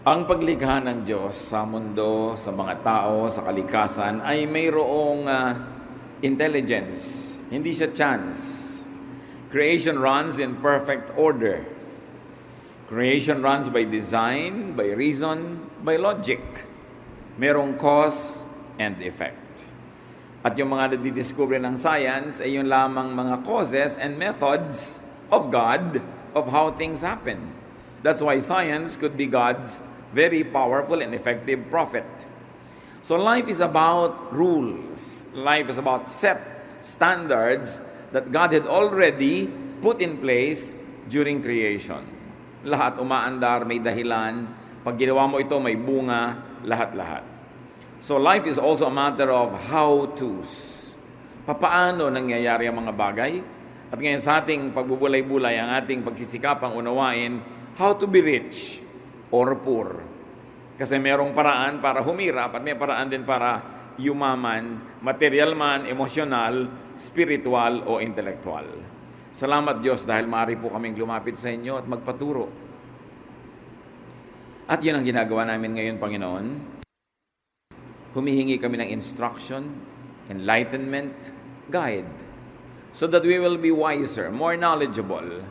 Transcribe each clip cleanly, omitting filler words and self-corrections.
Ang paglikha ng Diyos sa mundo, sa mga tao, sa kalikasan ay mayroong intelligence. Hindi siya chance. Creation runs in perfect order. Creation runs by design, by reason, by logic. Merong cause and effect. At yung mga nadidiscover ng science ay yung lamang mga causes and methods of God of how things happen. That's why science could be God's very powerful and effective prophet. So life is about rules. Life is about set standards that God had already put in place during creation. Lahat umaandar, may dahilan. Pag ginawa mo ito, may bunga, lahat-lahat. So life is also a matter of how-tos. Papaano nangyayari ang mga bagay? At ngayon sa ating pagbubulay-bulay, ang ating pagsisikapang unawain, how to be rich or poor. Kasi merong paraan para humirap at may paraan din para yumaman, material man, emosyonal, spiritual o intelektual. Salamat Diyos dahil maaari po kaming lumapit sa inyo at magpaturo. At yun ang ginagawa namin ngayon, Panginoon. Humihingi kami ng instruction, enlightenment, guide, so that we will be wiser, more knowledgeable,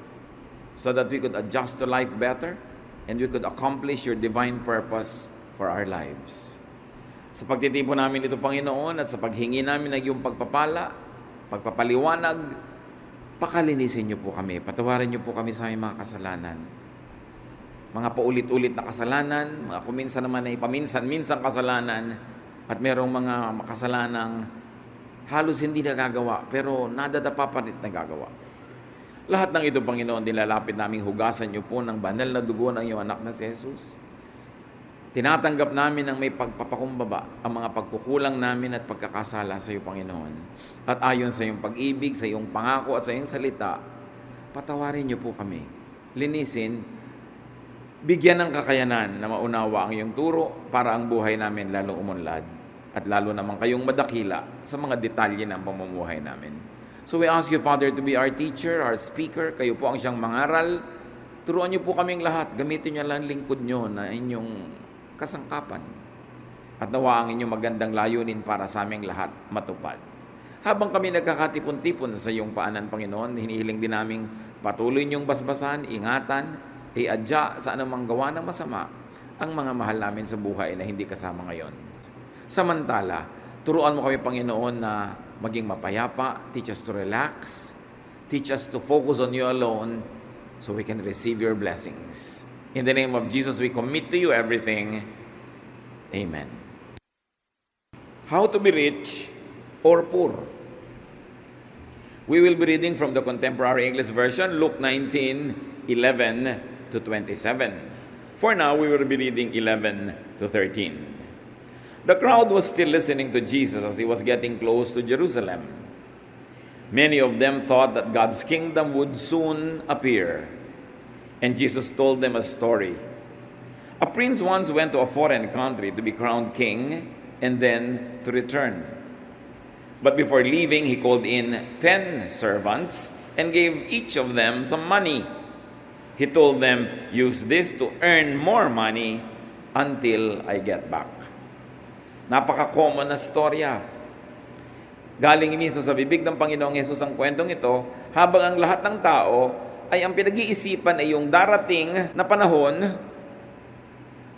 so that we could adjust to life better, and we could accomplish your divine purpose for our lives. Sa pagtitipon namin ito, Panginoon, at sa paghingi namin ng iyong pagpapala, pagpapaliwanag, pakalinisin niyo po kami, patawarin niyo po kami sa aming mga kasalanan. Mga paulit-ulit na kasalanan, mga kuminsan naman ay paminsan-minsan kasalanan, at merong mga makasalanang halos hindi nagagawa, pero nadadapa pa rin nagagawa. Lahat ng ito, Panginoon, nilalapit naming hugasan niyo po ng banal na dugo ng iyong anak na si Jesus. Tinatanggap namin ang may pagpapakumbaba ang mga pagkukulang namin at pagkakasala sa iyo, Panginoon. At ayon sa iyong pag-ibig, sa iyong pangako at sa iyong salita, patawarin niyo po kami. Linisin, bigyan ng kakayanan na maunawa ang iyong turo para ang buhay namin lalong umunlad at lalo naman kayong madakila sa mga detalye ng pamumuhay namin. So we ask you, Father, to be our teacher, our speaker. Kayo po ang siyang mangaral. Turuan niyo po kaming lahat. Gamitin niyo lang lingkod niyo na inyong kasangkapan. At nawa ang inyong magandang layunin para sa aming lahat matupad. Habang kami nagkakatipon-tipon sa iyong paanan, Panginoon, hinihiling din naming patuloy niyong basbasan, ingatan, iadya sa anumang gawa ng masama ang mga mahal namin sa buhay na hindi kasama ngayon. Samantala, turuan mo kami, Panginoon, na maging mapayapa, teach us to relax, teach us to focus on you alone so we can receive your blessings. In the name of Jesus, we commit to you everything. Amen. How to be rich or poor? We will be reading from the Contemporary English Version, Luke 19:11 to 27. For now, we will be reading 11 to 13. The crowd was still listening to Jesus as he was getting close to Jerusalem. Many of them thought that God's kingdom would soon appear. And Jesus told them a story. A prince once went to a foreign country to be crowned king and then to return. But before leaving, he called in 10 servants and gave each of them some money. He told them, "Use this to earn more money until I get back." Napaka-common na storya. Galing mismo sa bibig ng Panginoong Hesus ang kwentong ito, habang ang lahat ng tao ay ang pinag-iisipan ay yung darating na panahon,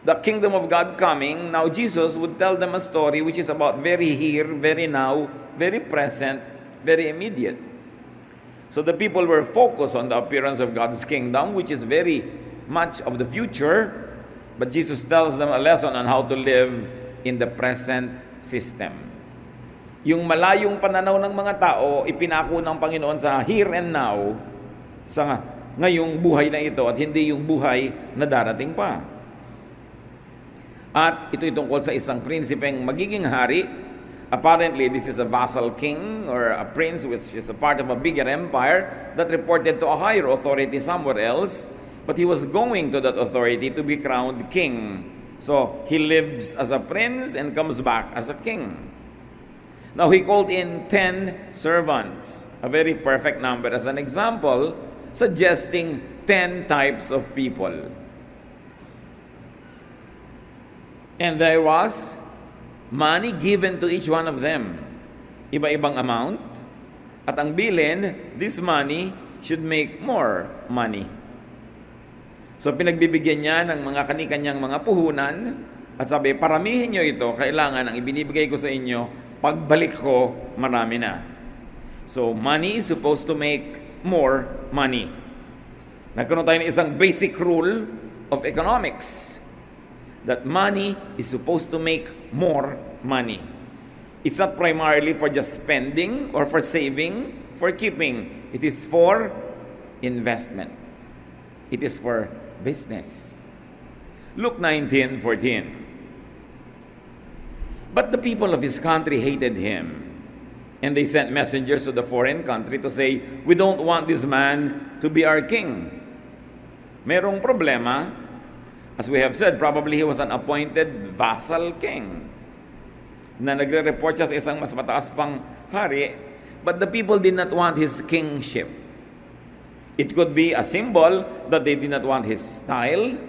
the kingdom of God coming. Now Jesus would tell them a story which is about very here, very now, very present, very immediate. So the people were focused on the appearance of God's kingdom, which is very much of the future, but Jesus tells them a lesson on how to live in the present system. Yung malayong pananaw ng mga tao, ipinako ng Panginoon sa here and now, sa ngayong buhay na ito, at hindi yung buhay na darating pa. At ito'y tungkol sa isang prinsipeng magiging hari. Apparently, this is a vassal king or a prince which is a part of a bigger empire that reported to a higher authority somewhere else, but he was going to that authority to be crowned king. So, he lives as a prince and comes back as a king. Now, he called in 10 servants, a very perfect number as an example, suggesting 10 types of people. And there was money given to each one of them. Iba-ibang amount. At ang bilin, this money should make more money. So pinagbibigyan niya ng mga kani-kanyang mga puhunan at sabi, paramihin niyo ito, kailangan ang ibinibigay ko sa inyo, pagbalik ko, marami na. So money is supposed to make more money. Nagkaroon tayo ng isang basic rule of economics that money is supposed to make more money. It's not primarily for just spending or for saving, for keeping. It is for investment. It is for business. Luke 19:14. But the people of his country hated him, and they sent messengers to the foreign country to say, we don't want this man to be our king. Merong problema. As we have said, probably he was an appointed vassal king na nagre-report siya sa isang mas mataas pang hari, but the people did not want his kingship. It could be a symbol that they did not want his style,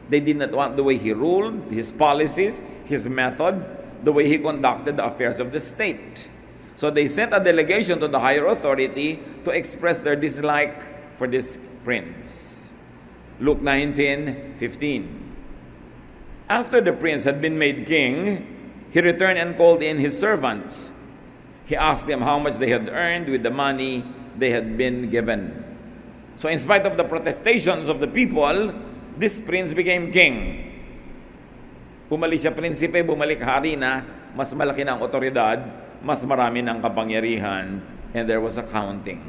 they did not want the way he ruled, his policies, his method, the way he conducted the affairs of the state. So they sent a delegation to the higher authority to express their dislike for this prince. Luke 19:15. After the prince had been made king, he returned and called in his servants. He asked them how much they had earned with the money they had been given. So in spite of the protestations of the people, this prince became king. Umalis siya prinsipe, bumalik hari na, mas malaki na ang otoridad, mas marami ng kapangyarihan, and there was accounting.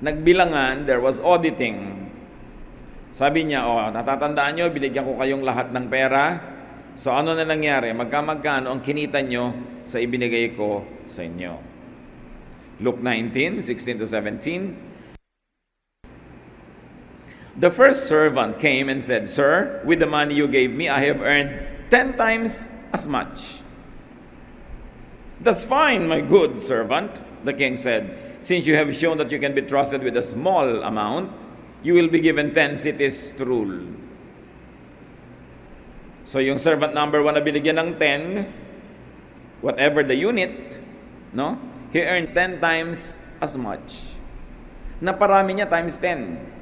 Nagbilangan, there was auditing. Sabi niya, natatandaan nyo, binigyan ko kayong lahat ng pera. So ano na nangyari? Magkamagkano ang kinita nyo sa ibinigay ko sa inyo? Luke 19:16-17. The first servant came and said, Sir, with the money you gave me, I have earned 10 times as much. That's fine, my good servant, the king said. Since you have shown that you can be trusted with a small amount, you will be given 10 cities to rule. So yung servant number 1 na binigyan ng 10, whatever the unit, no? He earned 10 times as much. Naparami niya times 10.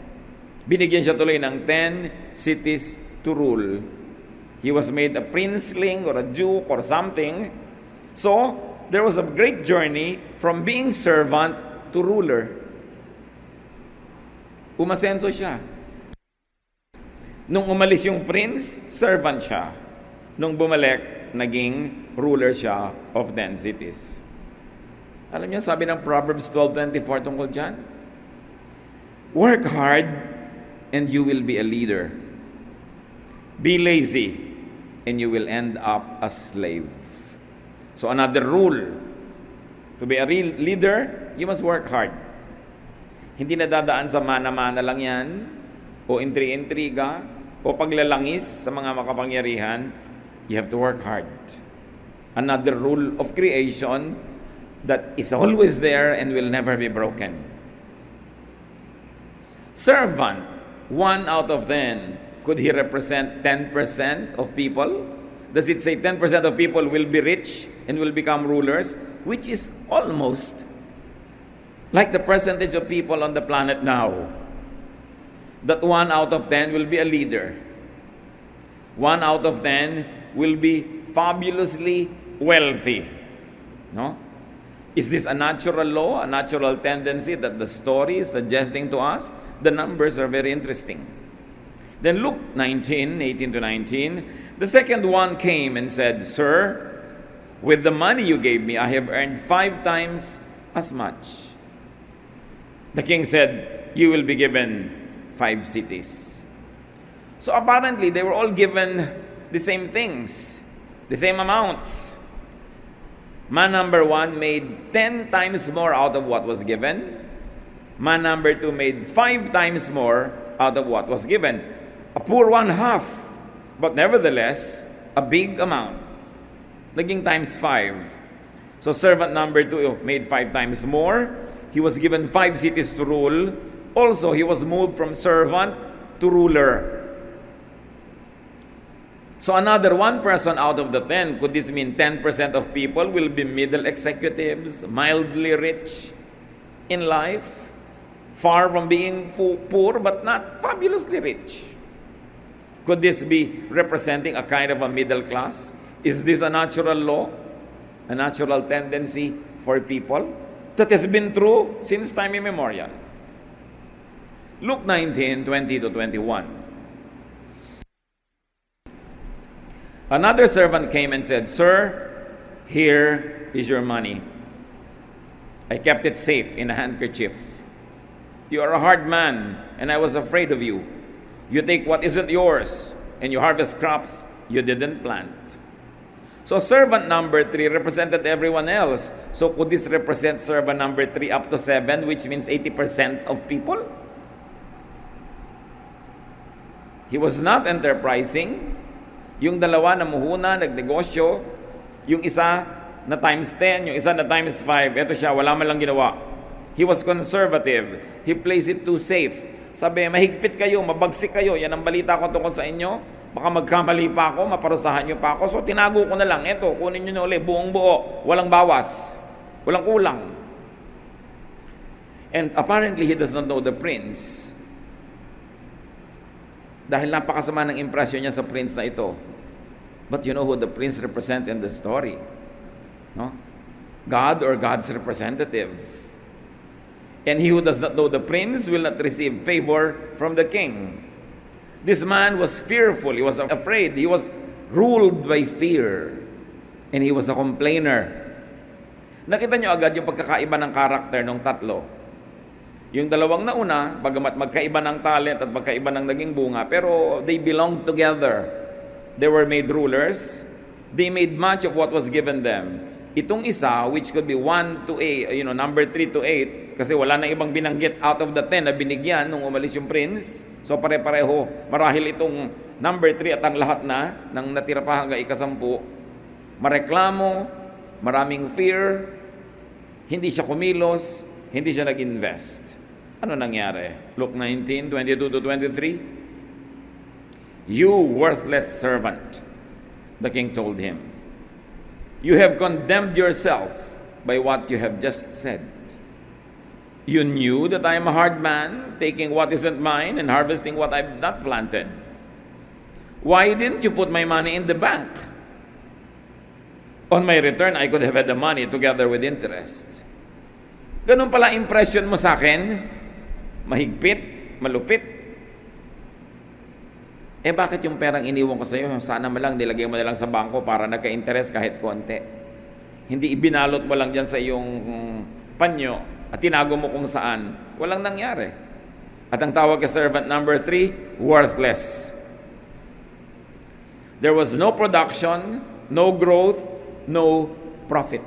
Binigyan siya tuloy ng 10 cities to rule. He was made a princeling or a duke or something. So, there was a great journey from being servant to ruler. Umasenso siya. Nung umalis yung prince, servant siya. Nung bumalik, naging ruler siya of 10 cities. Alam niyo, sabi ng Proverbs 12:24 tungkol dyan, work hard and you will be a leader. Be lazy and you will end up a slave. So another rule, to be a real leader, you must work hard. Hindi nadadaan sa mana-mana lang yan, o intri-intriga, o paglalangis sa mga makapangyarihan. You have to work hard. Another rule of creation that is always there and will never be broken. Servant, 1 out of 10, could he represent 10% of people? Does it say 10% of people will be rich and will become rulers? Which is almost like the percentage of people on the planet now. That 1 out of 10 will be a leader. 1 out of 10 will be fabulously wealthy. No? Is this a natural law, a natural tendency that the story is suggesting to us? The numbers are very interesting. Then Luke 19:18-19, the second one came and said, Sir, with the money you gave me, I have earned 5 times as much. The king said, you will be given 5 cities. So apparently, they were all given the same things, the same amounts. Man number 1 made 10 times more out of what was given. Man number 2 made 5 times more out of what was given. A poor one half, but nevertheless, a big amount. Naging times 5. So servant number 2 made 5 times more. He was given 5 cities to rule. Also, he was moved from servant to ruler. So another one person out of the 10, could this mean 10% of people will be middle executives, mildly rich in life, far from being poor but not fabulously rich? Could this be representing a kind of a middle class? Is this a natural law, a natural tendency for people that has been true since time immemorial? Luke 19:20-21. Another servant came and said, "Sir, here is your money. I kept it safe in a handkerchief. You are a hard man, and I was afraid of you. You take what isn't yours, and you harvest crops you didn't plant." So servant number 3 represented everyone else. So could this represent servant number 3 up to 7, which means 80% of people? He was not enterprising. Yung dalawa na muhuna, nagnegosyo. Yung isa na times 10, yung isa na times 5. Ito siya, wala man lang ginawa. He was conservative. He plays it too safe. Sabi, mahigpit kayo, mabagsik kayo. Yan ang balita ko tungkol sa inyo. Baka magkamali pa ako, maparusahan nyo pa ako. So tinago ko na lang. Ito, kunin nyo na ulit, buong buo. Walang bawas. Walang kulang. And apparently, he does not know the prince. Dahil napakasama ng impression niya sa prince na ito. But you know who the prince represents in the story? No? God or God's representative. And he who does not know the prince will not receive favor from the king. This man was fearful. He was afraid. He was ruled by fear. And he was a complainer. Nakita niyo agad yung pagkakaiba ng karakter ng tatlo. Yung dalawang nauna, bagamat magkaiba ng talent at magkaiba ng naging bunga, pero they belonged together. They were made rulers. They made much of what was given them. Itong isa, which could be 1 to 8, number 3 to 8, kasi wala na ibang binanggit out of the 10 na binigyan nung umalis yung prince. So pare-pareho, marahil itong number 3 at ang lahat na, nang natira pa hanggang ika-10, mareklamo, maraming fear, hindi siya kumilos, hindi siya nag-invest. Ano nangyari? Luke 19:22-23. "You worthless servant," the king told him, "you have condemned yourself by what you have just said. You knew that I am a hard man, taking what isn't mine and harvesting what I've not planted. Why didn't you put my money in the bank? On my return, I could have had the money together with interest." Ganun pala impression mo sa akin? Mahigpit? Malupit? Bakit yung perang iniwan ko sa iyo, sana mo lang nilagay mo na lang sa bangko para nagka-interest kahit konti? Hindi ibinalot mo lang dyan sa iyong panyo at tinago mo kung saan. Walang nangyari. At ang tawag kay servant number 3, worthless. There was no production, no growth, no profit.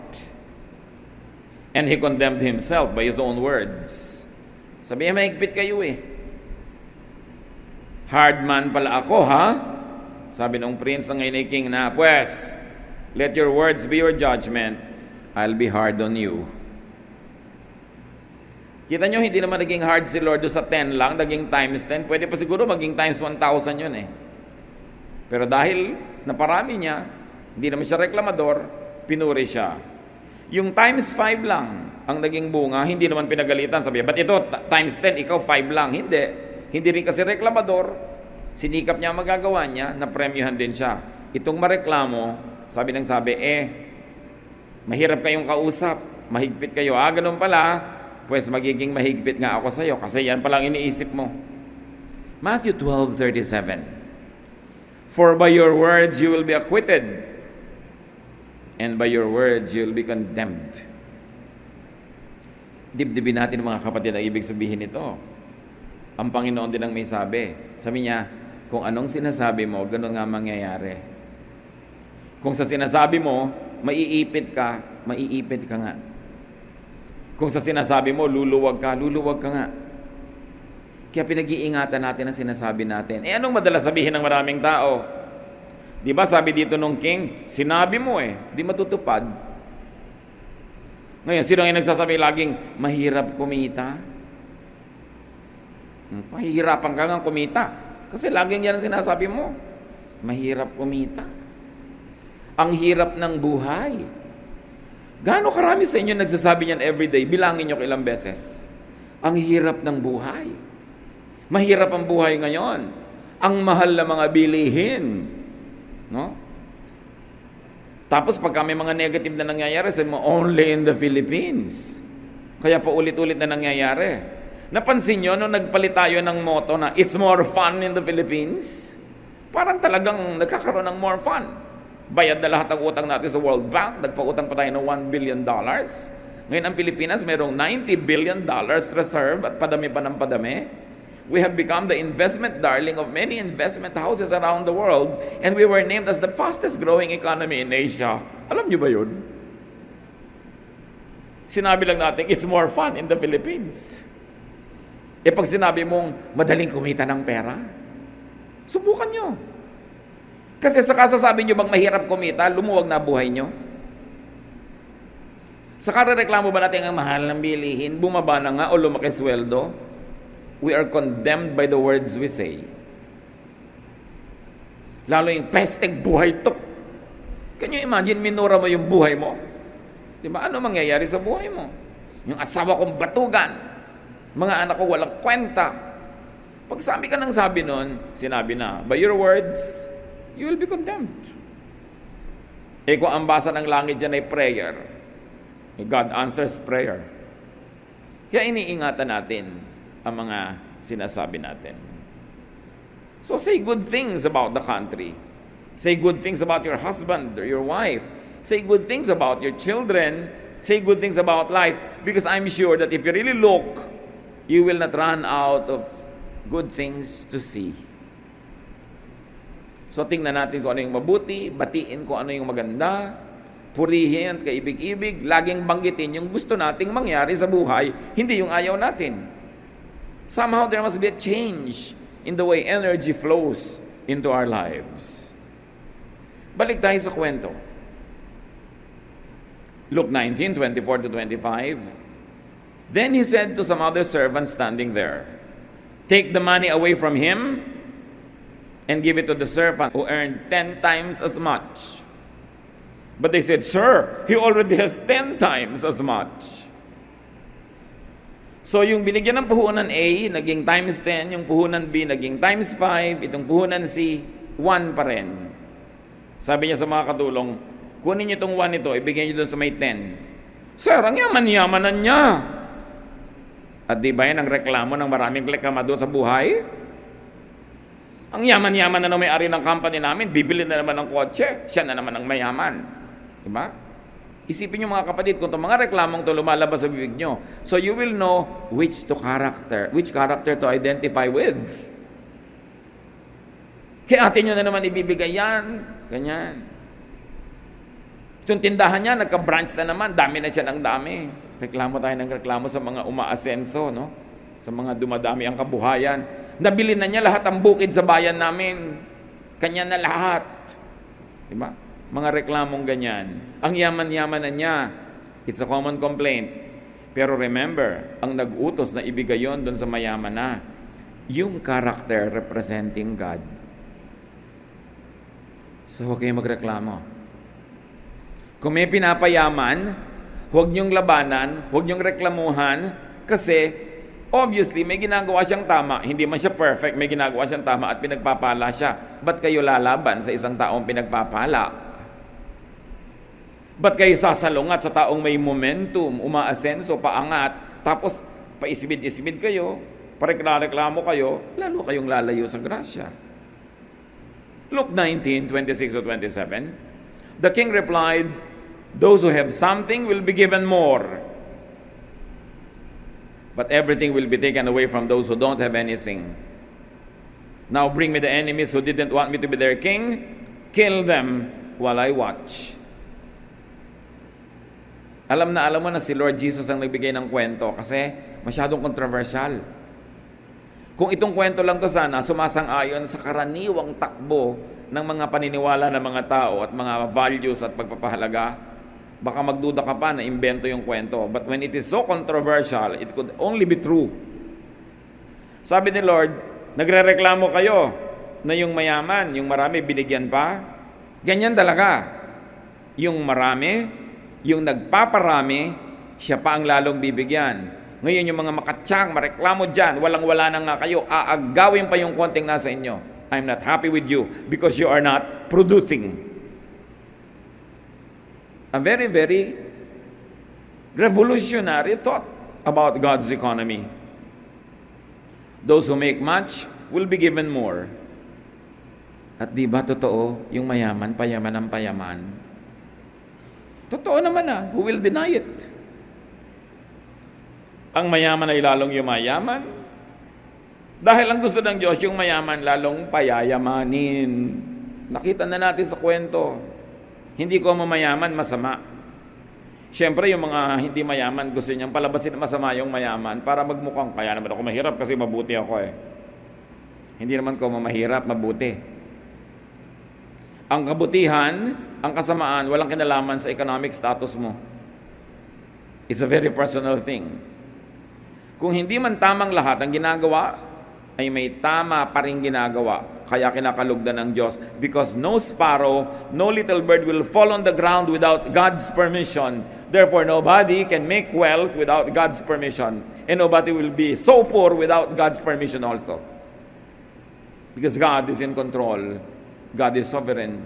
And he condemned himself by his own words. Sabi niya, mahigpit kayo eh. Hard man pala ako, ha? Sabi ng prince ng ngayon king na, "Pues, let your words be your judgment. I'll be hard on you." Kita nyo, hindi naman naging hard si Lord sa 10 lang, naging times 10. Pwede pa siguro maging times 1,000 yun eh. Pero dahil naparami niya, hindi naman siya reklamador, pinuri siya. Yung times 5 lang ang naging bunga, hindi naman pinagalitan. Sabi, ba't ito times 10, ikaw 5 lang? Hindi. Hindi rin kasi reklamador. Sinikap niya ang magagawa niya, napremyuhan din siya. Itong mareklamo, sabi, mahirap kayong kausap, mahigpit kayo. Ganun pala, pues magiging mahigpit nga ako sa iyo kasi yan palang iniisip mo. Matthew 12:37. "For by your words you will be acquitted, and by your words you will be condemned." Dibdibin natin mga kapatid ang ibig sabihin nito. Ang Panginoon din ang may sabi. Sabi niya, kung anong sinasabi mo, ganun nga mangyayari. Kung sa sinasabi mo, maiipit ka nga. Kung sa sinasabi mo, luluwag ka nga. Kaya pinag-iingatan natin ang sinasabi natin. Anong madalas sabihin ng maraming tao? Di ba sabi dito nung king, sinabi mo di matutupad. Ngayon, sino ang nagsasabi laging, mahirap kumita? Pahihirapan ka nga kumita. Kasi laging yan ang sinasabi mo. Mahirap kumita. Ang hirap ng buhay. Gaano karami sa inyo nagsasabi niyan everyday? Bilangin nyo ilang beses. Ang hirap ng buhay. Mahirap ang buhay ngayon. Ang mahal na mga bilihin. No? Tapos pagka may mga negative na nangyayari, sabi mo, only in the Philippines. Kaya pa ulit-ulit na nangyayari. Napansin nyo, nung nagpalit tayo ng motto na, it's more fun in the Philippines, parang talagang nagkakaroon ng more fun. Bayad na lahat ng utang natin sa World Bank, nagpautang pa tayo ng $1 billion. Ngayon ang Pilipinas, mayroong $90 billion reserve at padami pa ng padami. We have become the investment darling of many investment houses around the world, and we were named as the fastest growing economy in Asia. Alam niyo ba yun? Sinabi lang natin, it's more fun in the Philippines. E pag sinabi mong madaling kumita ng pera, subukan nyo. Kasi sa kasasabi nyo bang mahirap kumita, lumuwag na buhay nyo? Sa karareklamo ba natin ang mahal ng bilihin, bumaba na nga o lumaki sweldo? We are condemned by the words we say. Lalo yung pestek buhay to. Can you imagine, minura mo yung buhay mo? Diba? Ano mangyayari sa buhay mo? Yung asawa kong batugan, mga anak ko walang kwenta. Pag sabi ka ng sabi nun, sinabi na, by your words, you will be condemned. Eh kung ang basa ng langit dyan ay prayer, God answers prayer. Kaya iniingatan natin ang mga sinasabi natin. So say good things about the country. Say good things about your husband or your wife. Say good things about your children. Say good things about life. Because I'm sure that if you really look, you will not run out of good things to see. So tingnan natin kung ano yung mabuti, batiin kung ano yung maganda, purihin at kaibig-ibig, laging banggitin yung gusto nating mangyari sa buhay, hindi yung ayaw natin. Somehow there must be a change in the way energy flows into our lives. Balik tayo sa kwento. Luke 19:24-25. Then he said to some other servants standing there, take the money away from him and give it to the servant who earned 10 times as much. But they said, Sir, he already has 10 times as much. So yung binigyan ng puhunan A, naging times 10, yung puhunan B, naging times 5, itong puhunan C, 1 pa rin. Sabi niya sa mga katulong, kunin niyo itong 1 ito, ibigay niyo doon sa may 10. Sir, ang yaman-yamanan niya. At di ba yan ang reklamo ng maraming klekamado sa buhay? Ang yaman-yaman na may-ari ng company namin, bibili na naman ng kotse, siya na naman ang mayaman. Diba? Isipin niyo mga kapatid, kung itong mga reklamong ito lumalabas sa bibig nyo, so you will know which character to identify with. Kaya atin nyo na naman ibibigay yan, ganyan. Itong tindahan niya, nagka-branch na naman, dami na siya ng dami. Reklamo tayo ng reklamo sa mga umaasenso, no? Sa mga dumadami ang kabuhayan. Nabili na niya lahat ang bukid sa bayan namin. Kanya na lahat. Diba? Mga reklamong ganyan. Ang yaman-yaman na niya. It's a common complaint. Pero remember, ang nag-utos na ibigay yon doon sa mayaman na, yung character representing God. So huwag kayong magreklamo. Kung may pinapayaman, huwag niyong labanan, huwag niyong reklamuhan, kasi obviously may ginagawa siyang tama. Hindi man siya perfect, may ginagawa siyang tama at pinagpapala siya. Ba't kayo lalaban sa isang taong pinagpapala? Ba't kayo sasalungat sa taong may momentum, umaasenso, paangat, tapos paisibid-isibid kayo, pareklamo kayo, lalo kayong lalayo sa grasya. Luke 19:26-27, the king replied, those who have something will be given more, but everything will be taken away from those who don't have anything. Now bring me the enemies who didn't want me to be their king, kill them while I watch. Alam mo na si Lord Jesus ang nagbigay ng kwento kasi masyadong controversial. Kung itong kwento lang to sana, sumasang-ayon sa karaniwang takbo ng mga paniniwala ng mga tao at mga values at pagpapahalaga, baka magduda ka pa na imbento yung kwento. But when it is so controversial, it could only be true. Sabi ni Lord, nagrereklamo kayo. na yung mayaman, yung marami binigyan pa. Ganyan talaga. Yung marami, yung nagpaparami, siya pa ang lalong bibigyan. Ngayon yung mga makatsyang, mareklamo dyan, walang-wala na nga kayo, aagawin pa yung konting nasa inyo. I'm not happy with you because you are not producing. A very, very revolutionary thought about God's economy. Those who make much will be given more. At di ba totoo, yung mayaman, payaman ang payaman? Totoo naman who will deny it? Ang mayaman ay lalong yumayaman. Dahil ang gusto ng Diyos, yung mayaman lalong payayamanin. Nakita na natin sa kwento. Hindi ko mamayaman, masama. Siyempre, yung mga hindi mayaman, gusto niyang palabasin na masama yung mayaman para magmukhang, kaya naman ako mahirap kasi mabuti ako Hindi naman ko mahirap, mabuti. Ang kabutihan, ang kasamaan, walang kinalaman sa economic status mo. It's a very personal thing. Kung hindi man tamang lahat ang ginagawa, ay may tama pa rin ginagawa. Kaya kinakalugdan ng Diyos. Because no sparrow, no little bird will fall on the ground without God's permission. Therefore, nobody can make wealth without God's permission. And nobody will be so poor without God's permission also. Because God is in control. God is sovereign.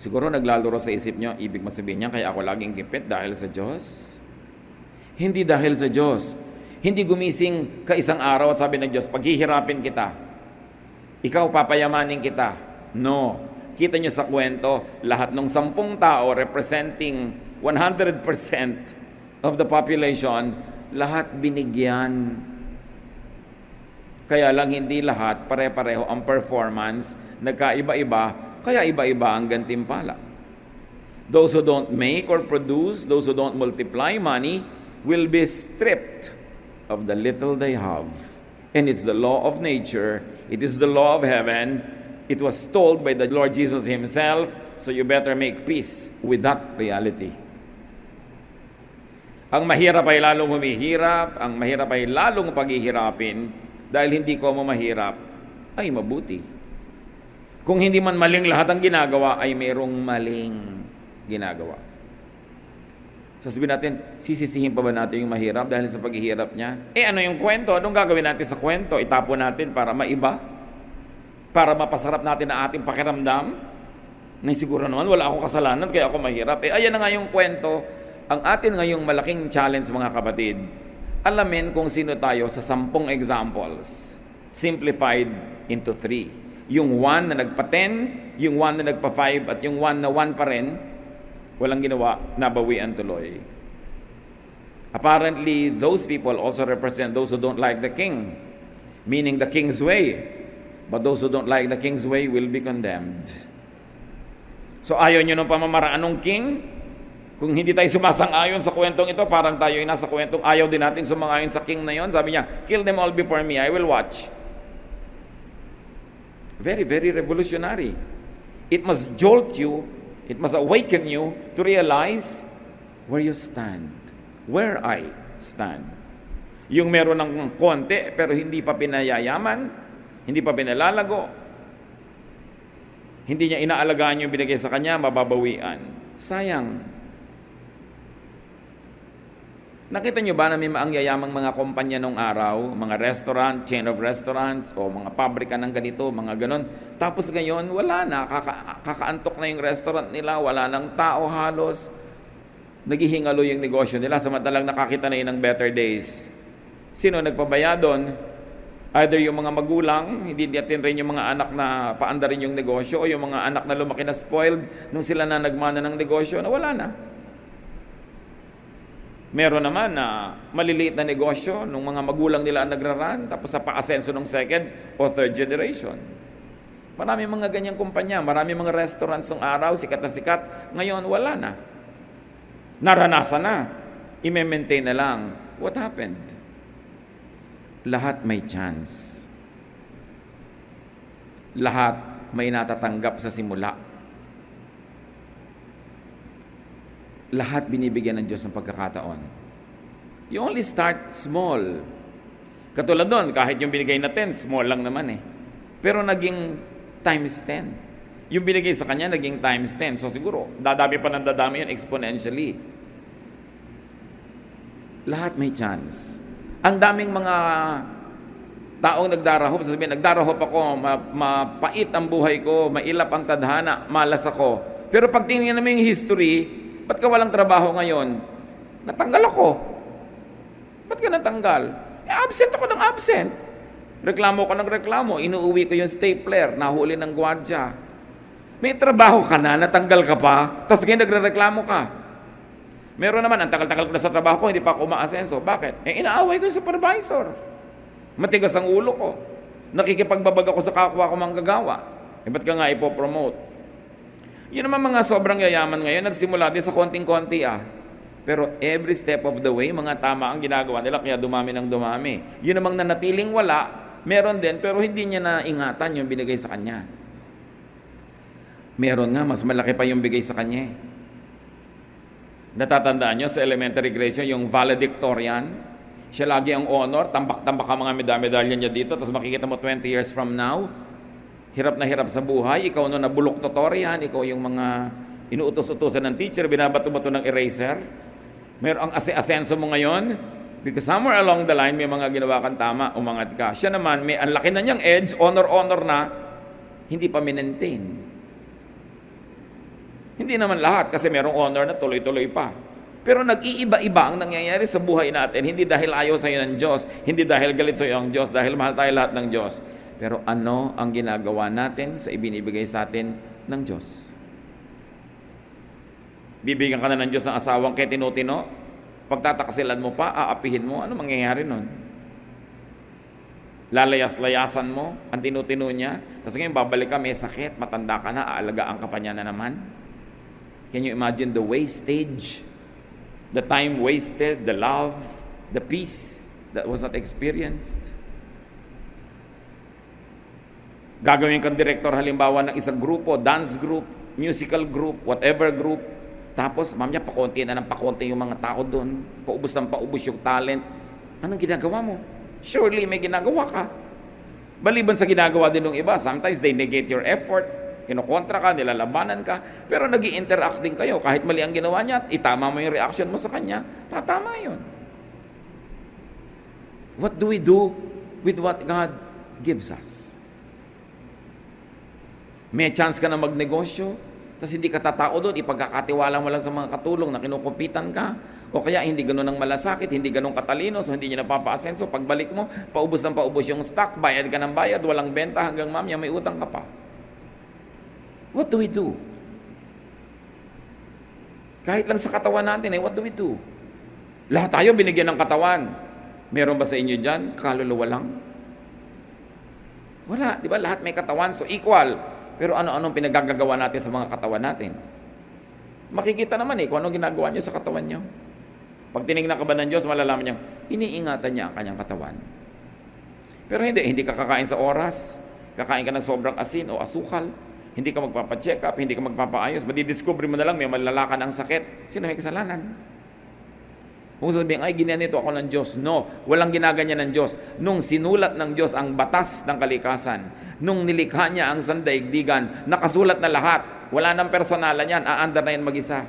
Siguro naglalaro sa isip nyo, ibig masabihin niya, kaya ako laging gipit dahil sa Diyos? Hindi dahil sa Diyos. Hindi gumising ka isang araw at sabi ng Diyos, paghihirapin kita. Ikaw papayamanin kita. No. Kita nyo sa kwento, lahat ng 10 tao representing 100% of the population, lahat binigyan. Kaya lang hindi lahat pare-pareho ang performance, nagkaiba-iba, kaya iba-iba ang gantimpala. Those who don't make or produce, those who don't multiply money, will be stripped of the little they have. And it's the law of nature. It is the law of heaven. It was told by the Lord Jesus Himself, so you better make peace with that reality. Ang mahirap ay lalong humihirap, ang mahirap ay lalong paghihirapin, dahil hindi ko mo mahirap, ay mabuti. Kung hindi man maling lahat ang ginagawa, ay mayroong maling ginagawa. Sasabihin natin, sisisihin pa ba natin yung mahirap dahil sa paghihirap niya? Ano yung kwento? Anong gagawin natin sa kwento? Itapon natin para maiba? Para mapasarap natin ang ating pakiramdam? Na siguro naman, wala akong kasalanan, kaya ako mahirap. Ayan na nga yung kwento. Ang atin ngayong malaking challenge, mga kapatid, alamin kung sino tayo sa 10 examples. Simplified into 3. Yung 1 na nagpa-10, yung 1 na nagpa-5, at yung 1 na 1 pa rin, walang ginawa, nabawian tuloy. Apparently, those people also represent those who don't like the king, meaning the king's way. But those who don't like the king's way will be condemned. So ayaw nyo ng pamamaraan ng king? Kung hindi tayo sumasang-ayon sa kwentong ito, parang tayo ay nasa kwentong ayaw din natin sumang-ayon sa king na yon. Sabi niya, kill them all before me, I will watch. Very, very revolutionary. It must jolt you. It must awaken you to realize where you stand. Where I stand. Yung meron ng konti pero hindi pa pinayayaman, hindi pa pinalalago, hindi niya inaalagaan yung binigay sa kanya, mababawian. Sayang. Nakita nyo ba na may maangyayamang mga kumpanya nung araw, mga restaurant, chain of restaurants, o mga pabrika ng ganito, mga ganon. Tapos ngayon, wala na, kakaantok na yung restaurant nila, wala nang tao halos. Naghihingalo yung negosyo nila, samantalang nakakita na yun ng better days. Sino nagpabaya doon? Either yung mga magulang, hindi natin rin yung mga anak na paanda rin yung negosyo, o yung mga anak na lumaki na spoiled, nung sila na nagmana ng negosyo, na wala na. Meron naman na maliliit na negosyo nung mga magulang nila ang nagraran, tapos sa pa-asenso ng second o third generation. Marami mga ganyang kumpanya, marami mga restaurants ng araw, sikat na sikat, ngayon wala na. Naranasan na, i-maintain na lang. What happened? Lahat may chance. Lahat may natatanggap sa simula. Lahat binibigyan ng Diyos ng pagkakataon. You only start small. Katulad doon, kahit yung binigay natin, small lang naman Pero naging times 10. Yung binigay sa kanya, naging times 10. So siguro, dadami pa ng dadami yun exponentially. Lahat may chance. Ang daming mga taong nagdarahop, sasabihin, nagdarahop ako, mapait ang buhay ko, mailap ang tadhana, malas ako. Pero pag tingnan namin yung history, ba't ka walang trabaho ngayon? Natanggal ako. Ba't ka natanggal? Absent ako ng absent. Reklamo ko ng reklamo, inuuwi ko yung stapler, nahuli ng gwardya. May trabaho ka na, natanggal ka pa, tapos ngayon nagre-reklamo ka. Meron naman, ang tagal-tagal ko na sa trabaho ko, hindi pa ako umaasenso. Bakit? Inaaway ko yung supervisor. Matigas ang ulo ko. Nakikipagbabag ako sa kapwa ko manggagawa. Ba't ka nga ipopromote? Yun naman mga sobrang yayaman ngayon, nagsimula din sa konting-konti Pero every step of the way, mga tama ang ginagawa nila, kaya dumami ng dumami. Yun namang nanatiling wala, meron din, pero hindi niya naingatan yung binigay sa kanya. Meron nga, mas malaki pa yung bigay sa kanya. Natatandaan nyo sa elementary grade yung valedictorian, siya lagi ang honor, tambak-tambak ang mga medalya niya dito, tapos makikita mo 20 years from now, hirap na hirap sa buhay, ikaw na bulok tutorian, ikaw yung mga inuutos-utosan ng teacher, binabato-bato ng eraser, meron ang asenso mo ngayon, because somewhere along the line, may mga ginawa kang tama, umangat ka. Siya naman, may ang laki na niyang edge, honor na, hindi pa minentain. Hindi naman lahat, kasi merong honor na tuloy-tuloy pa. Pero nag-iiba-iba ang nangyayari sa buhay natin, hindi dahil ayaw sa iyo ng Diyos, hindi dahil galit sa iyo ang Diyos, dahil mahal tayo lahat ng Diyos. Pero ano ang ginagawa natin sa ibinibigay sa atin ng Diyos? Bibigyan ka na ng Diyos ng asawang kay tinutino, pagtatakasilan mo pa, aapihin mo, ano mangyayari nun? Lalayas-layasan mo ang tinutino niya, tapos ngayon babalik ka, may sakit, matanda ka na, aalagaan ka pa niya na naman. Can you imagine the wastage? The time wasted, the love, the peace that was not experienced. Gagawin kang direktor halimbawa ng isang grupo, dance group, musical group, whatever group. Tapos, ma'am niya, pakonti na ng pakonti yung mga tao doon. Paubos ng paubos yung talent. Anong ginagawa mo? Surely may ginagawa ka. Maliban sa ginagawa din ng iba, sometimes they negate your effort. Kinukontra ka, nilalabanan ka, pero nag-i-interact din kayo. Kahit mali ang ginawa niya, itama mo yung reaction mo sa kanya, tatama yun. What do we do with what God gives us? May chance ka na magnegosyo, tapos hindi ka tatao doon, ipagkakatiwala mo lang sa mga katulong na kinukupitan ka, o kaya hindi ganun ang malasakit, hindi ganun katalino, so hindi niya napapaasenso. Pagbalik mo, paubos ng paubos yung stock, bayad ka ng bayad, walang benta, hanggang mamaya may utang ka pa. What do we do? Kahit lang sa katawan natin, what do we do? Lahat tayo binigyan ng katawan. Meron ba sa inyo dyan? Kaluluwa lang? Wala, di ba? Lahat may katawan, so equal. Pero ano-anong pinagagagawa natin sa mga katawan natin? Makikita naman kung anong ginagawa niyo sa katawan niyo. Pag tinignan ka ba ng Diyos, malalaman niya, iniingatan niya ang kanyang katawan. Pero hindi ka kakain sa oras, kakain ka ng sobrang asin o asukal, hindi ka magpapacheck up, hindi ka magpapaayos, madidiscover mo na lang may malalakan ang sakit. Sino may kasalanan? Kung sasabihin, ay, ginanito ako ng Diyos. No, walang ginaganyan ng Diyos. Nung sinulat ng Diyos ang batas ng kalikasan, nung nilikha niya ang sandaigdigan, nakasulat na lahat. Wala nang personalan yan, aandar na yan mag-isa.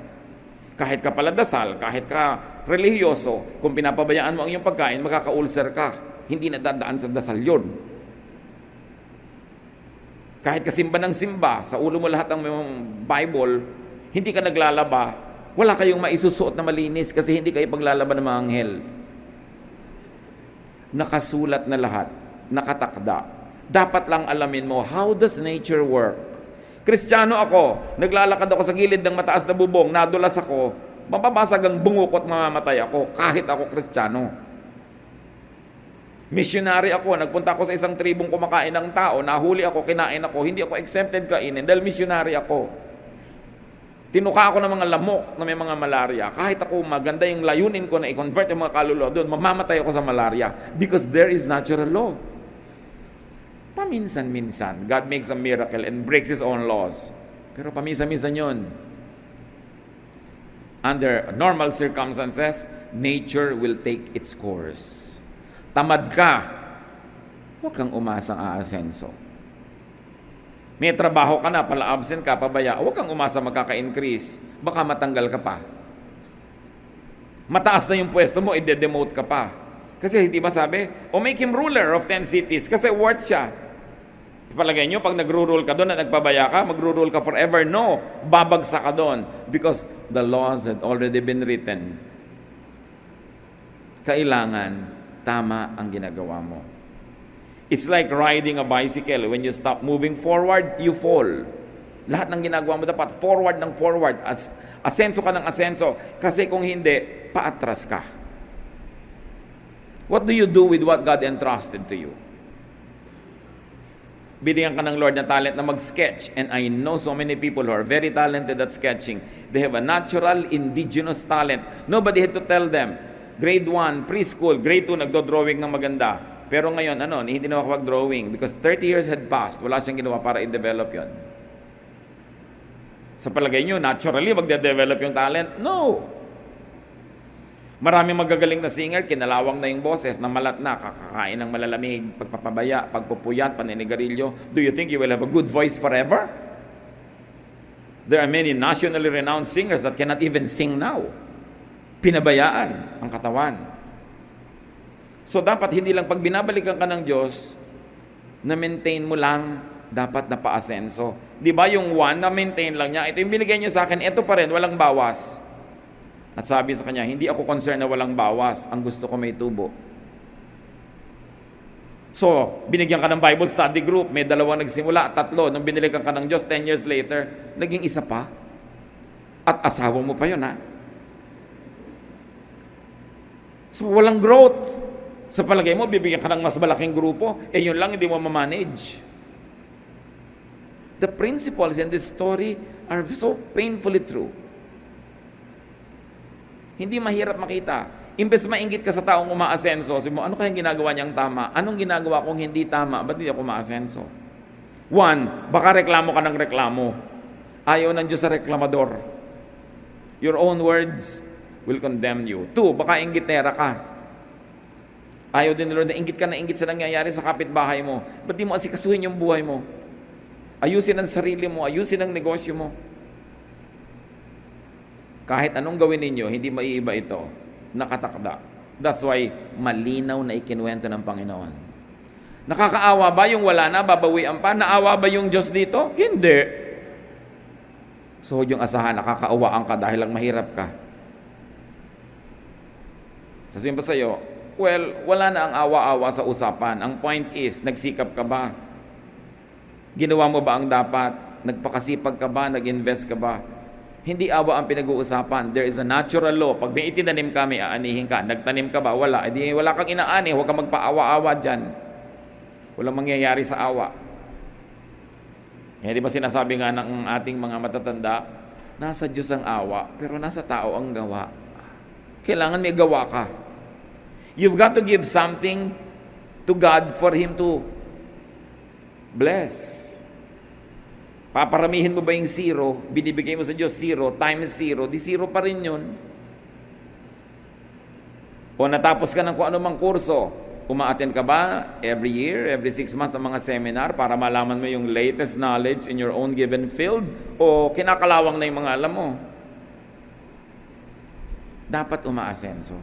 Kahit ka paladasal, kahit ka relihiyoso, kung pinapabayaan mo ang iyong pagkain, makaka-ulcer ka. Hindi na dadaan sa dasal yun. Kahit kasimba ng simba, sa ulo mo lahat ng Bible, hindi ka naglalaba, wala kayong maisusuot na malinis kasi hindi kayo paglalaban ng mga anghel. Nakasulat na lahat, nakatakda. Dapat lang alamin mo, how does nature work? Kristiyano ako, naglalakad ako sa gilid ng mataas na bubong, nadulas ako, mababasag ang bungukot, mamamatay ako, kahit ako Kristiyano. Missionary ako, nagpunta ako sa isang tribong kumakain ng tao, nahuli ako, kinain ako, hindi ako exempted kainin dahil missionary ako. Tinuka ako ng mga lamok na may mga malaria. Kahit ako maganda yung layunin ko na i-convert yung mga kaluluwa doon, mamamatay ako sa malaria because there is natural law. Paminsan-minsan, God makes a miracle and breaks His own laws. Pero paminsan-minsan yun. Under normal circumstances, nature will take its course. Tamad ka, huwag kang umasang aasenso. May trabaho ka na, pala absent ka, pabaya, huwag kang umasa magkaka-increase. Baka matanggal ka pa. Mataas na yung pwesto mo, i-demote ka pa. Kasi hindi ba sabi, make him ruler of 10 cities kasi worth siya. Palagay nyo, pag nagro-rule ka doon at nagpabaya ka, magro-rule ka forever. No, babagsak ka doon because the laws had already been written. Kailangan tama ang ginagawa mo. It's like riding a bicycle. When you stop moving forward, you fall. Lahat ng ginagawa mo dapat forward ng forward. Asenso ka ng asenso. Kasi kung hindi, paatras ka. What do you do with what God entrusted to you? Binigyan ka ng Lord na talent na mag-sketch. And I know so many people who are very talented at sketching. They have a natural, indigenous talent. Nobody had to tell them. Grade 1, preschool, grade 2, nagdo-drawing ng maganda. Pero ngayon, hindi na makapag-drawing because 30 years had passed. Wala siyang ginawa para i-develop yon. Sa palagay nyo, naturally, magde-develop yung talent? No! Maraming magagaling na singer, kinalawang na yung boses, namalat na, kakakain ng malalamig, pagpapabaya, pagpupuyat, paninigarilyo. Do you think you will have a good voice forever? There are many nationally renowned singers that cannot even sing now. Pinabayaan ang katawan. So dapat hindi lang pag binabalikan ka ng Diyos, na-maintain mo lang, dapat na pa-asenso. Di ba yung 1, na-maintain lang niya, ito yung binigay niyo sa akin, ito pa rin, walang bawas. At sabi sa kanya, hindi ako concerned na walang bawas, ang gusto ko may tubo. So, binigyan ka ng Bible study group, may 2 nagsimula, 3, nung binilikan ka ng Diyos, 10 years later, naging 1 pa. At asawa mo pa yun, ha? So, walang growth. Sa palagay mo, bibigyan ka ng mas malaking grupo, yun lang, hindi mo ma-manage. The principles in this story are so painfully true. Hindi mahirap makita. Imbes mainggit ka sa taong umaasenso, sabi mo, ano kayang ginagawa niyang tama? Anong ginagawa kong hindi tama? Ba't hindi ako umaasenso? 1, baka reklamo ka ng reklamo. Ayaw ng Diyos sa reklamador. Your own words will condemn you. 2, baka inggitera ka. Ayaw din ni Lord na inggit ka na inggit sa nangyayari sa kapitbahay mo. Ba't di mo asikasuhin yung buhay mo? Ayusin ang sarili mo, ayusin ang negosyo mo. Kahit anong gawin ninyo, hindi maiiba ito. Nakatakda. That's why malinaw na ikinuwento ng Panginoon. Nakakaawa ba yung wala na, babawian pa? Naawa ba yung Diyos dito? Hindi. So huwag yung asahan, nakakaawaan ka dahil lang mahirap ka. Sabihin pa sa'yo, well, wala na ang awa-awa sa usapan. Ang point is, nagsikap ka ba? Ginawa mo ba ang dapat? Nagpakasipag ka ba? Nag-invest ka ba? Hindi awa ang pinag-uusapan. There is a natural law. Pag may itinanim ka, may aanihin ka. Nagtanim ka ba? Wala. Edi wala kang inaani. Huwag kang magpaawa-awa dyan. Walang mangyayari sa awa. Di ba sinasabi nga ng ating mga matatanda, nasa Diyos ang awa, pero nasa tao ang gawa. Kailangan may gawa ka. You've got to give something to God for Him to bless. Paparamihin mo ba yung 0? Binibigay mo sa Diyos 0 times 0, di 0 pa rin yun. O natapos ka ng kung anumang kurso, umaattend ka ba every year, every 6 months ang mga seminar para malaman mo yung latest knowledge in your own given field? O kinakalawang na yung mga alam mo? Dapat umaasenso.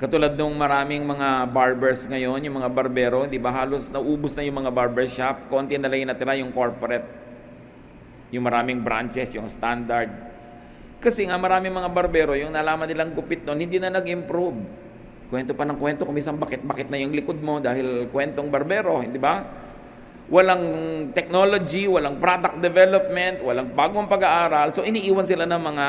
Katulad nung maraming mga barbers ngayon, yung mga barbero, di ba halos naubos na yung mga barbershop, konti na lang yung natira yung corporate, yung maraming branches, yung standard. Kasi nga maraming mga barbero, yung nalaman nilang gupit nun, hindi na nag-improve. Kwento pa ng kwento, kumisang bakit na yung likod mo dahil kwentong barbero, hindi ba? Walang technology, walang product development, walang bagong pag-aaral, so iniiwan sila ng mga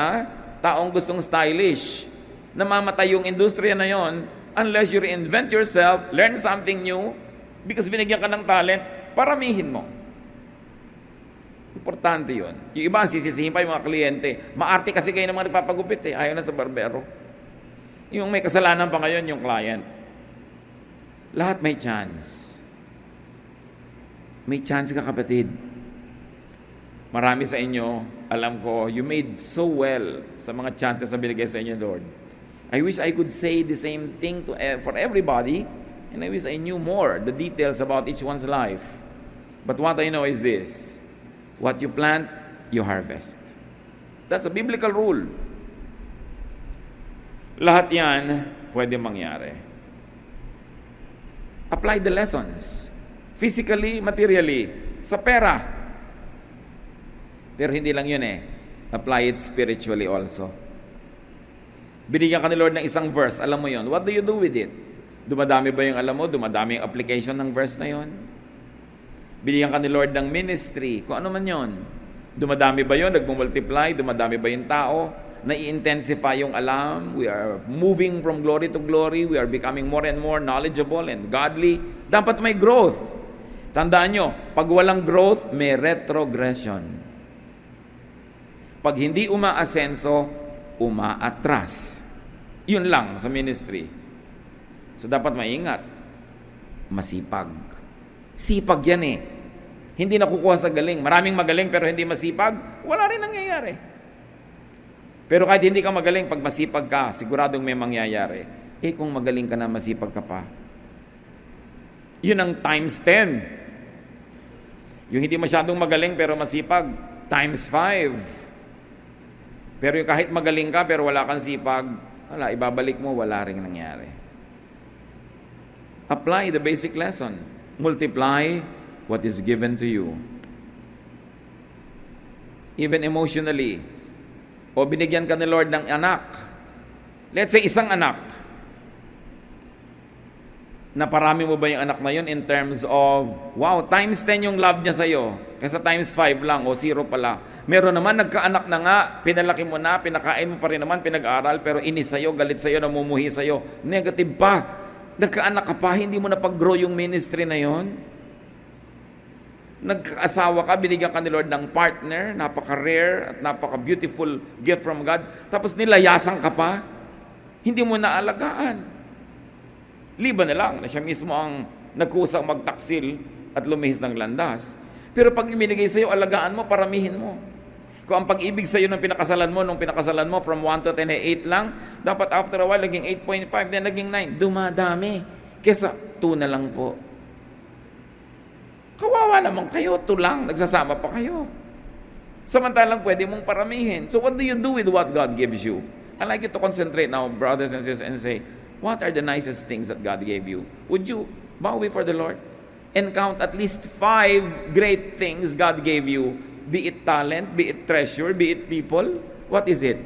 taong gustong stylish. Namamatay yung industriya na yon unless you reinvent yourself, learn something new, because binigyan ka ng talent, paramihin mo. Importante yun. Yung iba, sisisihin pa yung mga kliyente. Maarte kasi kayo ng mga nagpapagupit ayaw na sa barbero. Yung may kasalanan pa ngayon, yung client. Lahat may chance. May chance ka, kapatid. Marami sa inyo, alam ko, you made so well sa mga chances na binigay sa inyo, Lord. I wish I could say the same thing for everybody, and I wish I knew more, the details about each one's life. But what I know is this: what you plant, you harvest. That's a biblical rule. Lahat yan pwede mangyari. Apply the lessons. Physically, materially, sa pera. Pero hindi lang yun Apply it spiritually also. Binigyan ka ni Lord ng isang verse, alam mo yun. What do you do with it? Dumadami ba yung alam mo? Dumadami yung application ng verse na yun? Binigyan ka ni Lord ng ministry, kung ano man yun. Dumadami ba yun? Nagmumultiply? Dumadami ba yung tao? Nai-intensify yung alam? We are moving from glory to glory. We are becoming more and more knowledgeable and godly. Dapat may growth. Tandaan nyo, pag walang growth, may retrogression. Pag hindi umaasenso, umaatras. Yun lang sa ministry. So dapat maingat. Masipag. Sipag yan Hindi nakukuha sa galing. Maraming magaling pero hindi masipag, wala rin nangyayari. Pero kahit hindi ka magaling, pag masipag ka, siguradong may mangyayari. Kung magaling ka na, masipag ka pa, yun ang times 10. Yung hindi masyadong magaling pero masipag, times 5. Pero yung kahit magaling ka pero wala kang sipag, wala, ibabalik mo, wala rin nangyari. Apply the basic lesson. Multiply what is given to you. Even emotionally. O binigyan ka ni Lord ng anak. Let's say isang anak. Naparami mo ba yung anak na yun in terms of, wow, times 10 yung love niya sa'yo. Kaysa times 5 lang o 0 pala. Meron naman, nagkaanak na nga, pinalaki mo na, pinakain mo pa rin naman, pinag-aral, pero inis sa'yo, galit sa'yo, namumuhi sa'yo. Negative pa. Nagkaanak ka pa, hindi mo na pag-grow yung ministry na yon. Nagkaasawa ka, binigyan ka ni Lord ng partner, napaka-rare at napaka-beautiful gift from God, tapos nilayasan ka pa, hindi mo na alagaan. Liban na lang na siya mismo ang nagkusang magtaksil at lumihis ng landas. Pero pag ibinigay sa'yo, alagaan mo, paramihin mo. Kung ang pag-ibig sa'yo nung pinakasalan mo, from 1 to 10, 8 lang, dapat after a while, naging 8.5, then naging 9. Dumadami. Kesa 2 na lang po. Kawawa naman kayo, 2 lang, nagsasama pa kayo. Samantalang pwede mong paramihin. So what do you do with what God gives you? I'd like you to concentrate now, brothers and sisters, and say, what are the nicest things that God gave you? Would you bow before the Lord and count at least 5 great things God gave you? Be it talent, be it treasure, be it people. What is it?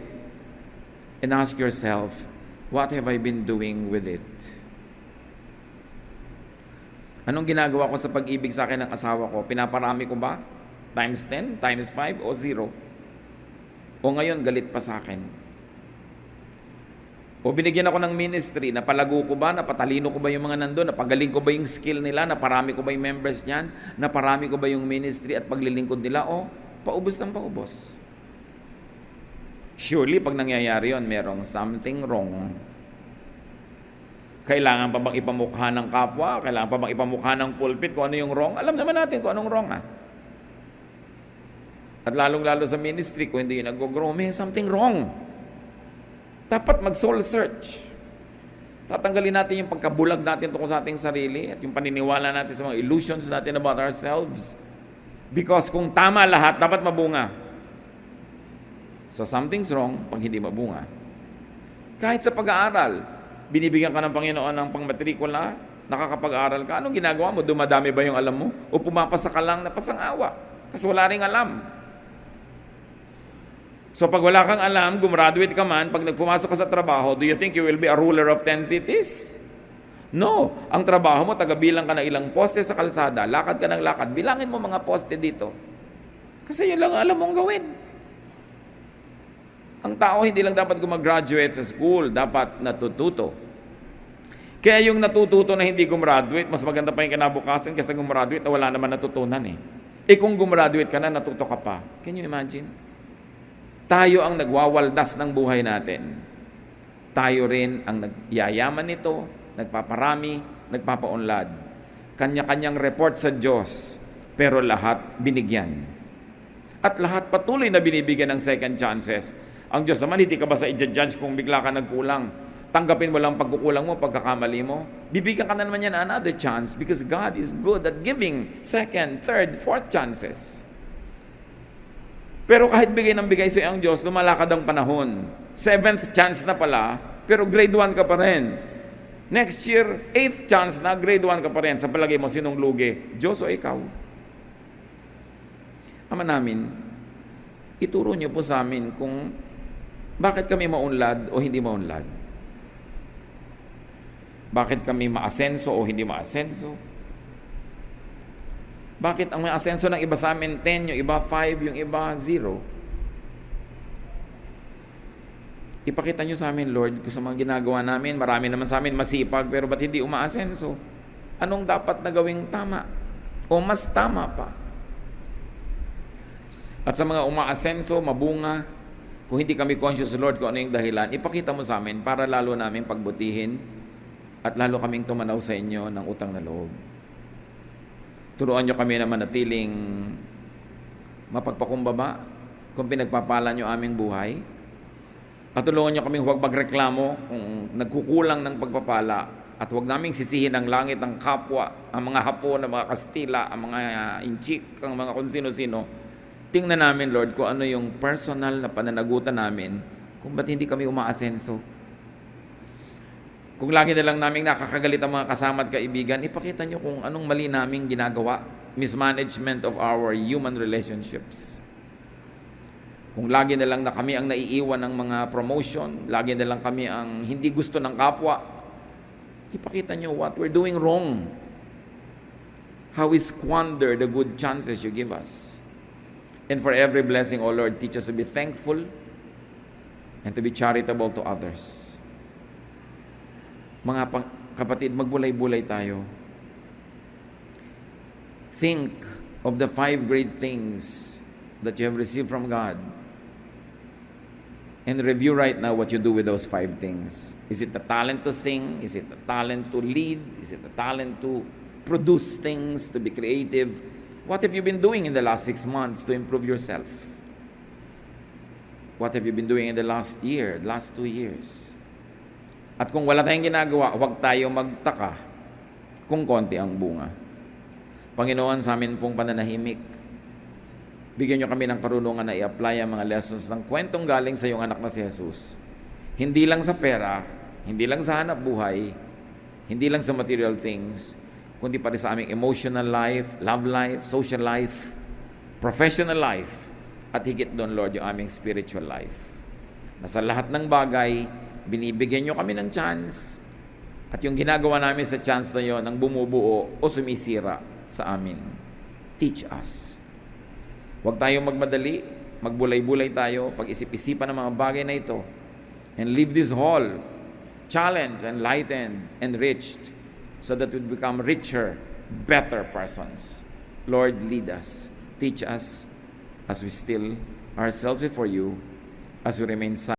And ask yourself, what have I been doing with it? Anong ginagawa ko sa pag-ibig sa akin ng asawa ko? Pinaparami ko ba? Times 10, times 5, o 0? O ngayon, galit pa sa akin? O binigyan ako ng ministry, napalago ko ba? Napatalino ko ba yung mga nandun? Napagaling ko ba yung skill nila? Naparami ko ba yung members niyan? Naparami ko ba yung ministry at paglilingkod nila? O paubos ng paubos. Surely, pag nangyayari yun, merong something wrong. Kailangan pa bang ipamukha ng kapwa? Kailangan pa bang ipamukha ng pulpit kung ano yung wrong? Alam naman natin kung anong wrong At lalong-lalo sa ministry, kung hindi yun nag-grow, may something wrong. Dapat mag-soul search. Tatanggalin natin yung pagkabulag natin tungkol sa ating sarili at yung paniniwala natin sa mga illusions natin about ourselves. Because kung tama lahat, dapat mabunga. So something's wrong pag hindi mabunga. Kahit sa pag-aaral, binibigyan ka ng Panginoon ng pangmatrikula, nakakapag-aaral ka, anong ginagawa mo? Dumadami ba yung alam mo? O pumapasa ka lang na pasangawa? Kasi wala ring alam. So pag wala kang alam, gumraduate ka man, pag nagpumasok ka sa trabaho, do you think you will be a ruler of 10 cities? No. Ang trabaho mo, tagabilang ka ng ilang poste sa kalsada, lakad ka ng lakad, bilangin mo mga poste dito. Kasi yun lang alam mong gawin. Ang tao hindi lang dapat gumagraduate sa school, dapat natututo. Kaya yung natututo na hindi gumraduate, mas maganda pa yung kinabukasan kaysa gumraduate na wala naman natutunan kung gumraduate ka na, natuto ka pa. Can you imagine? Tayo ang nagwawaldas ng buhay natin. Tayo rin ang nagyayaman nito, nagpaparami, nagpapaunlad. Kanya-kanyang report sa Diyos, pero lahat binigyan. At lahat patuloy na binibigyan ng second chances. Ang Diyos naman, hindi ka ba sa i-judge kung bigla ka nagkulang? tanggapin mo lang pagkukulang mo, pagkakamali mo, bibigyan ka na naman yan another chance because God is good at giving second, third, fourth chances. Pero kahit bigay ng bigay sa'yo ang Diyos, lumalakad ang panahon. 7th chance na pala, pero grade 1 ka pa rin. Next year, 8th chance na, grade 1 ka pa rin. Sa palagay mo, sinong lugi? Diyos o ikaw? Ama namin, ituro niyo po sa amin kung bakit kami maunlad o hindi maunlad. Bakit kami maasenso o hindi maasenso? Bakit ang may asenso ng iba sa amin 10, yung iba 5, yung iba 0? Ipakita nyo sa amin, Lord, kung sa mga ginagawa namin, marami naman sa amin masipag, pero ba't hindi umaasenso? Anong dapat na gawing tama? O mas tama pa? At sa mga umaasenso, mabunga, kung hindi kami conscious, Lord, kung ano yung dahilan, ipakita mo sa amin para lalo namin pagbutihin at lalo kaming tumanaw sa inyo ng utang na loob. Turuan nyo kami na manatiling mapagpakumbaba kung pinagpapala nyo aming buhay. At tulungan nyo kaming huwag magreklamo kung nagkukulang ng pagpapala at huwag naming sisihin ang langit, ang kapwa, ang mga Hapon, ang mga Kastila, ang mga Inchik, ang mga kung sino-sino. Tingnan namin, Lord, kung ano yung personal na pananagutan namin kung ba't hindi kami umaasenso. Kung lagi na lang namin nakakagalit ang mga kasama at kaibigan, ipakita nyo kung anong mali naming ginagawa. Mismanagement of our human relationships. Kung lagi na lang na kami ang naiiwan ng mga promotion, lagi na lang kami ang hindi gusto ng kapwa, ipakita nyo what we're doing wrong. How we squander the good chances you give us. And for every blessing, O Lord, teach us to be thankful and to be charitable to others. Mga kapatid, magbulay-bulay tayo. Think of the 5 great things that you have received from God. And review right now what you do with those 5 things. Is it the talent to sing? Is it the talent to lead? Is it the talent to produce things, to be creative? What have you been doing in the last 6 months to improve yourself? What have you been doing in the last year, last 2 years? At kung wala tayong ginagawa, huwag tayo magtaka kung konti ang bunga. Panginoon, sa amin pong pananahimik, bigyan nyo kami ng karunungan na i-apply ang mga lessons ng kwentong galing sa iyong anak na si Jesus. Hindi lang sa pera, hindi lang sa hanap buhay, hindi lang sa material things, kundi pati sa aming emotional life, love life, social life, professional life, at higit doon, Lord, yung aming spiritual life. Na sa lahat ng bagay, binibigyan nyo kami ng chance, at yung ginagawa namin sa chance na yon ang bumubuo o sumisira sa amin. Teach us. Huwag tayong magmadali, magbulay-bulay tayo, pag-isip-isipan ng mga bagay na ito, and leave this hall challenged, enlightened, enriched, so that we become richer, better persons. Lord, lead us. Teach us as we still ourselves before you, as we remain silent.